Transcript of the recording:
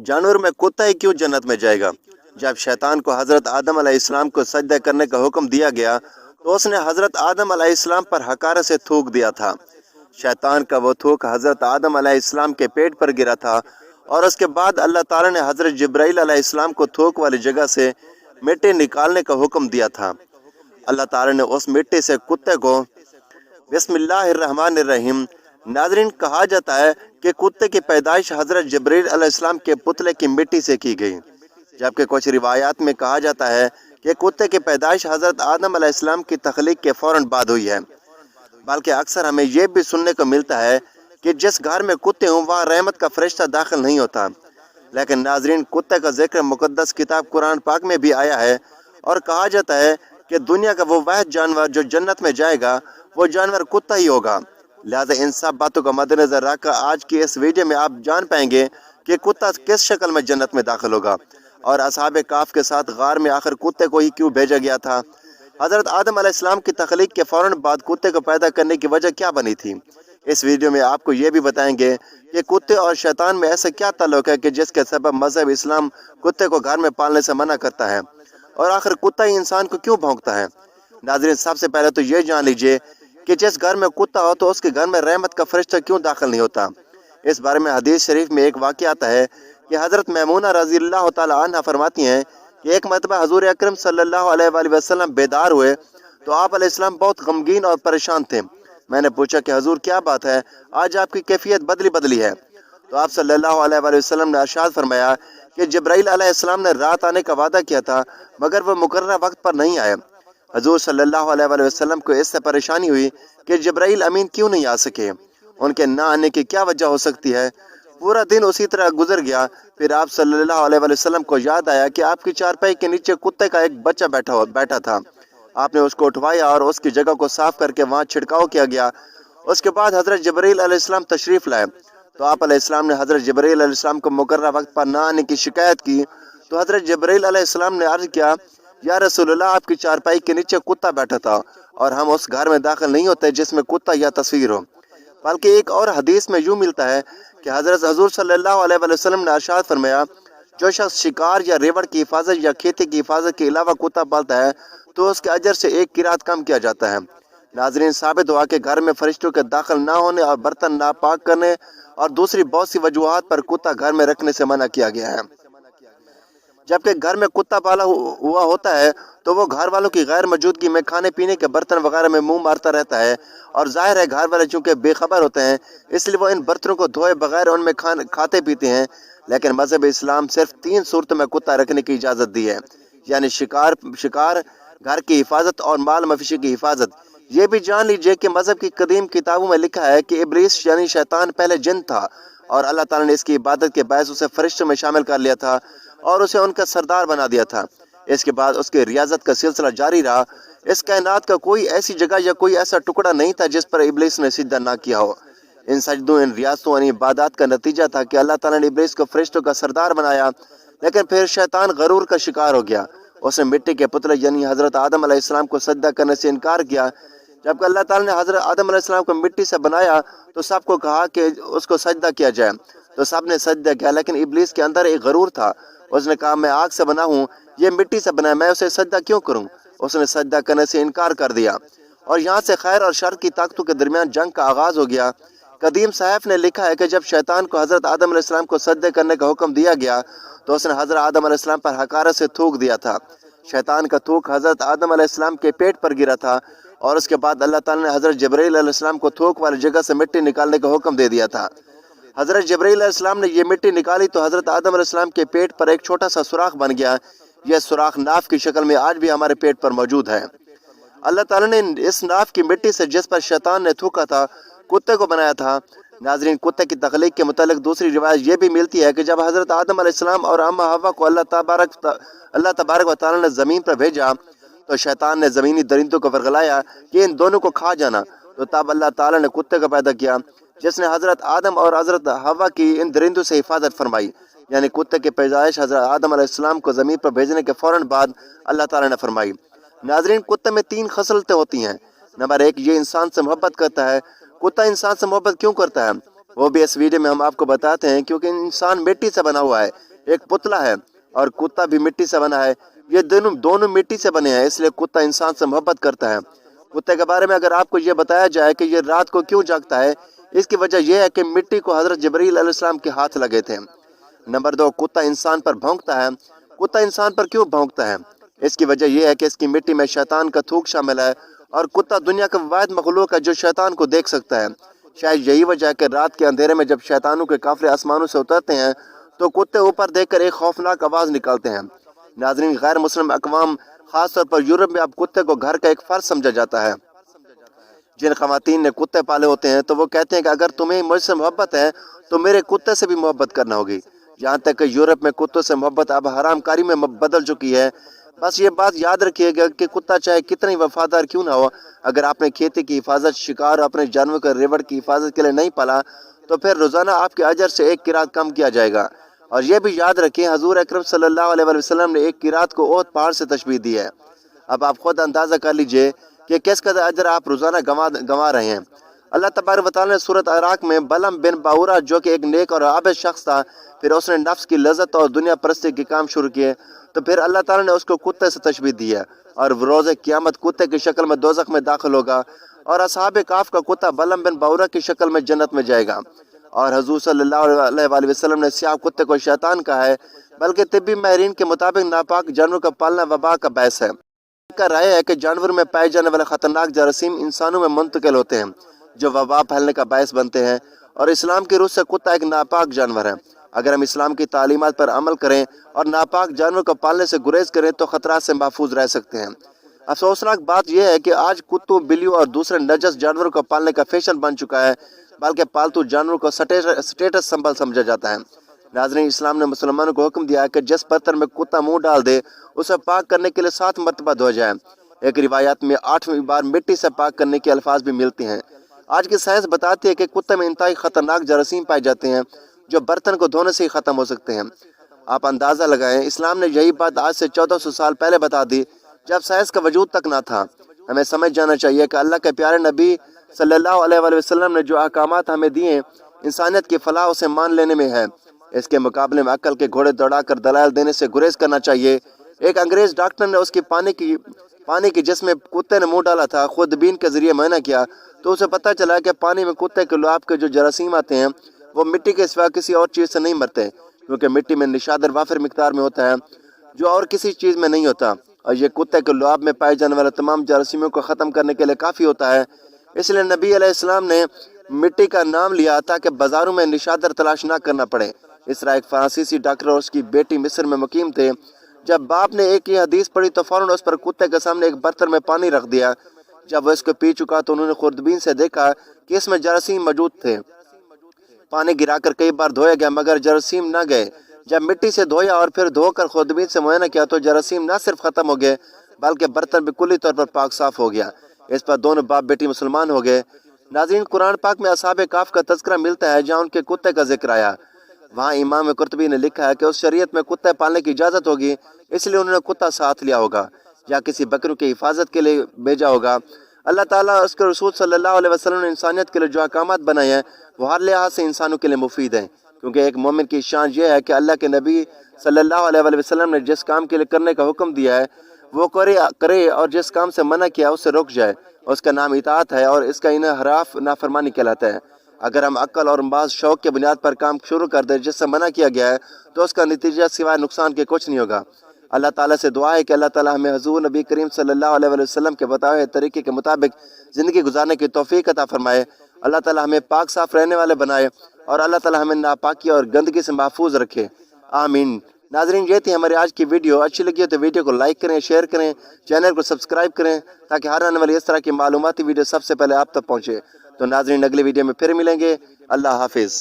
جانور میں کتا ہی کیوں جنت میں جائے گا؟ جب شیطان کو حضرت آدم علیہ السلام کو سجدہ کرنے کا حکم دیا گیا تو اس نے حضرت آدم علیہ السلام پر حقارت سے تھوک دیا تھا۔ شیطان کا وہ تھوک حضرت آدم علیہ السلام کے پیٹ پر گرا تھا اور اس کے بعد اللہ تعالیٰ نے حضرت جبرائیل علیہ السلام کو تھوک والی جگہ سے مٹی نکالنے کا حکم دیا تھا۔ اللہ تعالیٰ نے اس مٹی سے کتے کو بسم اللہ الرحمن الرحیم۔ ناظرین، کہا جاتا ہے کہ کتے کی پیدائش حضرت جبرائیل علیہ السلام کے پتلے کی مٹی سے کی گئی، جبکہ کچھ روایات میں کہا جاتا ہے کہ کتے کی پیدائش حضرت آدم علیہ السلام کی تخلیق کے فوراً بعد ہوئی ہے۔ بلکہ اکثر ہمیں یہ بھی سننے کو ملتا ہے کہ جس گھر میں کتے ہوں وہاں رحمت کا فرشتہ داخل نہیں ہوتا۔ لیکن ناظرین، کتے کا ذکر مقدس کتاب قرآن پاک میں بھی آیا ہے اور کہا جاتا ہے کہ دنیا کا وہ واحد جانور جو جنت میں جائے گا وہ جانور کتا ہی ہوگا۔ لہذا ان سب باتوں کو مد نظر رکھ کر آج کی اس ویڈیو میں آپ جان پائیں گے کہ کتا کس شکل میں جنت میں داخل ہوگا اور اصحاب کہف کے ساتھ غار میں آخر کتے کو ہی کیوں بھیجا گیا تھا۔ حضرت آدم علیہ السلام کی تخلیق کے فوراً بعد کتے کو پیدا کرنے کی وجہ کیا بنی تھی۔ اس ویڈیو میں آپ کو یہ بھی بتائیں گے کہ کتے اور شیطان میں ایسا کیا تعلق ہے کہ جس کے سبب مذہب اسلام کتے کو گھر میں پالنے سے منع کرتا ہے، اور آخر کتا ہی انسان کو کیوں بھونکتا ہے۔ ناظرین، سب سے پہلے تو یہ جان لیجئے کہ جس گھر میں کتا ہو تو اس کے گھر میں رحمت کا فرشتہ کیوں داخل نہیں ہوتا۔ اس بارے میں حدیث شریف میں ایک واقعہ آتا ہے کہ حضرت میمونہ رضی اللہ تعالی عنہ فرماتی ہیں کہ ایک مرتبہ حضور اکرم صلی اللہ علیہ وآلہ وسلم بیدار ہوئے تو آپ علیہ السلام بہت غمگین اور پریشان تھے۔ میں نے پوچھا کہ حضور کیا بات ہے، آج آپ کی کیفیت بدلی ہے؟ تو آپ صلی اللہ علیہ وآلہ وسلم نے ارشاد فرمایا کہ جبرائیل علیہ السلام نے رات آنے کا وعدہ کیا تھا مگر وہ مقررہ وقت پر نہیں آئے۔ حضور صلی اللہ علیہ وآلہ وسلم کو اس سے پریشانی ہوئی کہ جبرائیل امین کیوں نہیں آ سکے، ان کے نہ آنے کی کیا وجہ ہو سکتی ہے۔ پورا دن اسی طرح گزر گیا۔ پھر آپ صلی اللہ علیہ وآلہ وسلم کو یاد آیا کہ آپ کی چارپائی کے نیچے کتے کا ایک بچہ بیٹھا تھا۔ آپ نے اس کو اٹھوایا اور اس کی جگہ کو صاف کر کے وہاں چھڑکاؤ کیا گیا۔ اس کے بعد حضرت جبرائیل علیہ السلام تشریف لائے تو آپ علیہ السلام نے حضرت جبرائیل علیہ السلام کو مقررہ وقت پر نہ آنے کی شکایت کی تو حضرت جبرائیل علیہ السلام نے عرض کیا، یا رسول اللہ، آپ کی چارپائی کے نیچے کتا بیٹھا تھا اور ہم اس گھر میں داخل نہیں ہوتے جس میں کتا یا تصویر ہو۔ بلکہ ایک اور حدیث میں یوں ملتا ہے کہ حضرت حضور صلی اللہ علیہ وآلہ وسلم نے ارشاد فرمایا، جو شخص شکار یا ریوڑ کی حفاظت یا کھیتی کی حفاظت کے علاوہ کتا پالتا ہے تو اس کے اجر سے ایک قرات کم کیا جاتا ہے۔ ناظرین، ثابت ہوا کہ گھر میں فرشتوں کے داخل نہ ہونے اور برتن ناپاک کرنے اور دوسری بہت سی وجوہات پر کتا گھر میں رکھنے سے منع کیا گیا ہے۔ جبکہ گھر میں کتا پالا ہوا ہوتا ہے تو وہ گھر والوں کی غیر موجودگی میں کھانے پینے کے برتن وغیرہ میں منہ مارتا رہتا ہے، اور ظاہر ہے گھر والے چونکہ بے خبر ہوتے ہیں اس لیے وہ ان برتنوں کو دھوئے بغیر ان میں کھاتے پیتے ہیں۔ لیکن مذہب اسلام صرف 3 صورتوں میں کتا رکھنے کی اجازت دی ہے، یعنی شکار، گھر کی حفاظت اور مال مویشی کی حفاظت۔ یہ بھی جان لیجئے کہ مذہب کی قدیم کتابوں میں لکھا ہے کہ ابلیس یعنی شیطان پہلے جن تھا اور اللہ تعالیٰ نے اس کی عبادت کے باعث اسے فرشتوں میں شامل کر لیا تھا اور اسے ان کا سردار بنا دیا تھا۔ اس کے بعد اس کی ریاضت کا سلسلہ جاری رہا۔ اس کائنات کا کوئی ایسی جگہ یا کوئی ایسا ٹکڑا نہیں تھا جس پر ابلیس نے سجدہ نہ کیا ہو۔ ان سجدوں، ان ریاستوں، ان عبادات کا نتیجہ تھا کہ اللہ تعالیٰ نے ابلیس کو فرشتوں کا سردار بنایا، لیکن پھر شیطان غرور کا شکار ہو گیا۔ اس نے مٹی کے پتلے یعنی حضرت آدم علیہ السلام کو سجدہ کرنے سے انکار کیا۔ جبکہ اللہ تعالیٰ نے حضرت آدم علیہ السلام کو مٹی سے بنایا تو سب کو کہا کہ اس کو سجدہ کیا جائے، تو سب نے سجدہ کیا، لیکن ابلیس کے اندر ایک غرور تھا۔ اس نے کہا، میں آگ سے بنا ہوں، یہ مٹی سے بنا ہے، میں اسے سجدہ کیوں کروں؟ اس نے سجدہ کرنے سے انکار کر دیا، اور یہاں سے خیر اور شر کی طاقتوں کے درمیان جنگ کا آغاز ہو گیا۔ قدیم صحائف نے لکھا ہے کہ جب شیطان کو حضرت آدم علیہ السلام کو سجدے کرنے کا حکم دیا گیا تو اس نے حضرت آدم علیہ السلام پر حقارت سے تھوک دیا تھا۔ شیطان کا تھوک حضرت آدم علیہ السلام کے پیٹ پر گرا تھا، اور اس کے بعد اللہ تعالیٰ نے حضرت جبرائیل علیہ السلام کو تھوک والی جگہ سے مٹی نکالنے کا حکم دے دیا تھا۔ حضرت جبرائیل علیہ السلام نے یہ مٹی نکالی تو حضرت آدم علیہ السلام کے پیٹ پر ایک چھوٹا سا سوراخ بن گیا۔ یہ سوراخ ناف کی شکل میں آج بھی ہمارے پیٹ پر موجود ہے۔ اللہ تعالیٰ نے اس ناف کی مٹی سے جس پر شیطان نے تھوکا تھا کتے کو بنایا تھا۔ ناظرین، کتے کی تخلیق کے متعلق دوسری روایت یہ بھی ملتی ہے کہ جب حضرت آدم علیہ السلام اور اماں حوا کو اللہ تبارک و تعالیٰ نے زمین پر بھیجا تو شیطان نے زمینی درندوں کو ورغلایا کہ ان دونوں کو کھا جانا، تو تب اللہ تعالیٰ نے کتے کو پیدا کیا جس نے حضرت آدم اور حضرت حوا کی ان درندوں سے حفاظت فرمائی۔ یعنی کتے کی پیدائش حضرت آدم علیہ السلام کو زمین پر بھیجنے کے فوراً بعد اللہ تعالیٰ نے فرمائی۔ ناظرین، کتے میں 3 خصلتیں ہوتی ہیں۔ نمبر 1، یہ انسان سے محبت کرتا ہے۔ کتا انسان سے محبت کیوں کرتا ہے؟ वो भी इस वीडियो में हम आपको बताते हैं, क्योंकि इंसान मिट्टी से बना हुआ है, एक पुतला है, और कुत्ता भी मिट्टी से बना है। ये दोनों मिट्टी से बने हैं, इसलिए कुत्ता इंसान से मोहब्बत करता है। कुत्ते के बारे में अगर आपको ये बताया जाए कि ये रात को क्यों जागता है, इसकी वजह यह है कि मिट्टी को हजरत जिब्रील अलैहिस्सलाम के हाथ लगे थे। नंबर 2, कुत्ता इंसान पर भौंकता है। कुत्ता इंसान पर क्यों भौंकता है? इसकी वजह यह है कि इसकी मिट्टी में शैतान का थूक शामिल है, और कुत्ता दुनिया का वाहिद मखलूक है जो शैतान को देख सकता है। शायद यही वजह है कि रात के अंधेरे में जब शैतानों के काफिले आसमानों से उतरते हैं तो कुत्ते ऊपर देखकर एक खौफनाक आवाज़ निकालते हैं। नाज़रीन, गैर मुस्लिम अक़वाम खासतौर पर यूरोप में अब कुत्ते को घर का एक फर्ज समझा जाता है। जिन ख़वातीन ने कुत्ते पाले होते हैं तो वो कहते हैं कि अगर तुम्हें मुझसे मोहब्बत है तो मेरे कुत्ते से भी मोहब्बत करना होगी। यहाँ तक कि यूरोप में कुत्तों से मोहब्बत अब हरामकारी में बदल चुकी है। बस ये बात याद रखिएगा कि कुत्ता चाहे कितनी वफादार क्यों ना हो, अगर आपने खेती की हिफाजत, शिकार और अपने जानवर के रेवड़ की हिफाजत के लिए नहीं पाला तो फिर रोज़ाना आपके अजर से एक किरात कम किया जाएगा। और यह भी याद रखें, हजूर अकरम सल्लल्लाहु अलैहि वसल्लम ने एक किरात को ओहद पहाड़ से तशबीह दी है। अब आप खुद अंदाज़ा कर लीजिए कि किस कदर अजर आप रोज़ाना गंवा रहे हैं। अल्लाह तबारक व तआला ने सूरत अराक में बलम बिन बाउरा, जो कि एक नेक और आबिद शख्स था, फिर उसने नफ्स की लज़्ज़त और दुनिया परस्ती के काम शुरू किए, तो फिर अल्लाह ताला ने उसको कुत्ते से तशबीह दी है, और रोज़े क़यामत कुत्ते की शक्ल में दोज़ख में दाखिल होगा, और असहाब काफ का कुत्ता बलम बिन बाउरा की शक्ल में जन्नत में जाएगा। और हजूर सल्लल्लाहु अलैहि वसल्लम ने स्याह कुत्ते को शैतान कहा है, बल्कि तिब्बी माहिरीन के मुताबिक नापाक जानवर का पालना वबा का बायस है। का राय है कि जानवर में पाए जाने वाले खतरनाक जरासीम इंसानों में मुंतकिल होते हैं, जो वबा फैलने का बायस बनते हैं, और इस्लाम की रूह से कुत्ता एक नापाक जानवर है। अगर हम इस्लाम की तालीमात पर अमल करें और नापाक जानवर को पालने से गुरेज करें तो खतरात से महफूज रह सकते हैं। अफसोसनाक बात यह है कि आज कुत्तों, बिल्लियों और दूसरे नजस जानवरों को पालने का फैशन बन चुका है, बल्कि पालतू जानवरों को स्टेटस संबल समझा जाता है। नाज़रीन, इस्लाम ने मुसलमानों को हुक्म दिया है कि जिस बर्तन में कुत्ता मुंह डाल दे उसे पाक करने के लिए 7 मरतबा धोया जाए। एक रिवायत में 8वीं बार मिट्टी से पाक करने के अल्फाज भी मिलते हैं। आज की साइंस बताती है कि कुत्ते में इंतहाई खतरनाक जरासीम पाए जाते हैं, जो बर्तन को धोने से ही ख़त्म हो सकते हैं। आप अंदाज़ा लगाएं, इस्लाम ने यही बात आज से 1400 साल पहले बता दी, जब साइंस का वजूद तक ना था। हमें समझ जाना चाहिए कि अल्लाह के प्यारे नबी सल्लल्लाहु अलैहि वसल्लम ने जो अहकामात हमें दिए, इंसानियत की फलाह उसे मान लेने में है। इसके मुकाबले में अक्ल के घोड़े दौड़ाकर दलाल देने से गुरेज करना चाहिए। एक अंग्रेज डॉक्टर ने उसकी पानी की जिसमें कुत्ते ने मुंह डाला था खुदबीन के जरिए मुआयना किया, तो उसे पता चला कि पानी में कुत्ते के लुआब के जो जरासीम आते हैं वो मिट्टी के सिवा किसी और चीज़ से नहीं मरते, क्योंकि मिट्टी में निशादर वाफिर मिकदार में होता है जो और किसी चीज़ में नहीं होता, और ये कुत्ते के लुआब में पाए जाने वाले तमाम जरासीमों को ख़त्म करने के लिए काफ़ी होता है। इसलिए नबी अलैहिस्सलाम ने मिट्टी का नाम लिया ताकि बाज़ारों में निशादर तलाश ना करना पड़े। इस तरह एक फ्रांसीसी डॉक्टर और उसकी बेटी मिस्र में मुकीम थे। जब बाप ने एक ही हदीस पढ़ी तो फ़ौरन उस पर कुत्ते के सामने एक बर्तन में पानी रख दिया। जब वह इसको पी चुका तो उन्होंने खुर्दबीन से देखा कि इसमें जरासीम मौजूद थे। पानी गिराकर कई बार धोया गया मगर जरासीम न गए। जब मिट्टी से धोया और फिर धोकर खुर्दबीन से मुआयना किया तो जरासीम न सिर्फ ख़त्म हो गए बल्कि बर्तन भी कुल्ली तौर पर पाक साफ हो गया। इस पर दोनों बाप बेटी मुसलमान हो गए। नाज़रीन, कुरान पाक में असहाबे काफ का तज़किरा मिलता है जहाँ उनके कुत्ते का जिक्र आया। वहाँ इमाम कुर्तुबी ने लिखा है कि उस शरीयत में कुत्ते पालने की इजाज़त होगी, इसलिए उन्होंने कुत्ता साथ लिया होगा या किसी बकरों की हिफाजत के लिए भेजा होगा। अल्लाह ताला उसके रसूल सल्लल्लाहु अलैहि वसल्लम ने इंसानियत के लिए जो अहकामात बनाए हैं वो हर लिहाज से इंसानों के लिए मुफीद हैं, क्योंकि एक मोमिन की शान यह है कि अल्लाह के नबी सल्लल्लाहु अलैहि वसल्लम ने जिस काम के लिए करने का हुक्म दिया है वो करे और जिस काम से मना किया उससे रुक जाए। उसका नाम इताअत है और इसका इनहराफ नाफरमानी कहलाता है। अगर हम अक्ल और बाज़ शौक़ के बुनियाद पर काम शुरू कर दें जिससे मना किया गया है तो उसका नतीजा सिवाय नुकसान के कुछ नहीं होगा। अल्लाह ताला से दुआ है कि अल्लाह ताला हमें हुज़ूर नबी करीम सल्लल्लाहु अलैहि वसल्लम के बताए हुए तरीके के मुताबिक ज़िंदगी गुजारने की तौफीक अता फरमाए। अल्लाह ताला हमें पाक साफ रहने वाले बनाए और अल्लाह ताला हमें नापाकी और गंदगी से महफूज रखे, आमीन। नाज़रीन, ये थी हमारी आज की वीडियो। अच्छी लगी हो तो वीडियो को लाइक करें, शेयर करें, चैनल को सब्सक्राइब करें ताकि हर आने वाली इस तरह की मालूमाती वीडियो सबसे पहले आप तक पहुँचे। तो नाज़रीन, अगली वीडियो में फिर मिलेंगे। अल्लाह हाफिज़।